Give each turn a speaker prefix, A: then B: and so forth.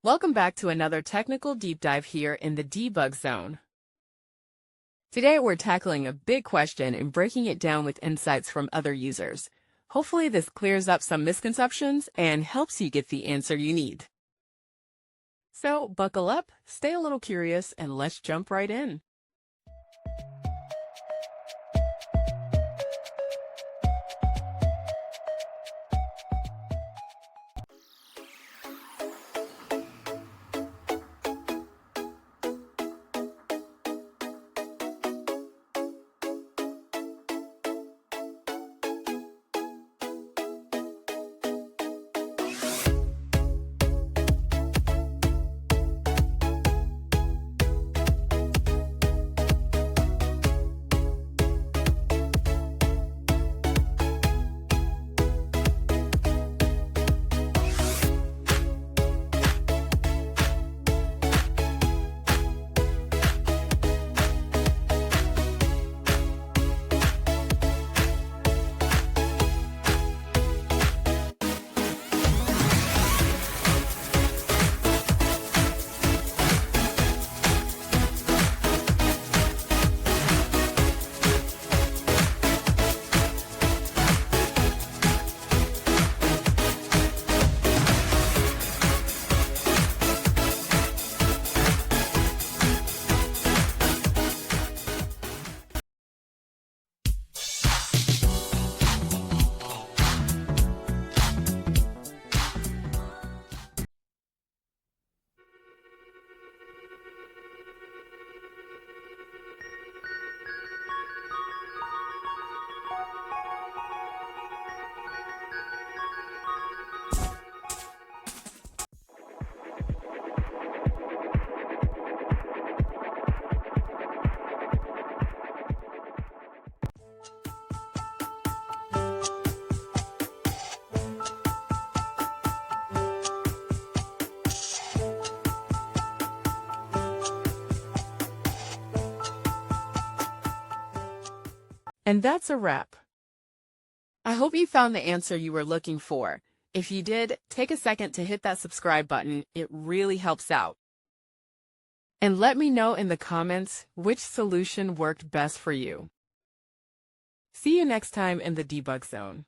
A: Welcome back to another technical deep dive here in the debug zone. Today we're tackling a big question and breaking it down with insights from other users. Hopefully this clears up some misconceptions and helps you get the answer you need. So buckle up, stay a little curious, and let's jump right in. And that's a wrap. I hope you found the answer you were looking for. If you did, take a second to hit that subscribe button. It really helps out. And let me know in the comments which solution worked best for you. See you next time in the debug zone.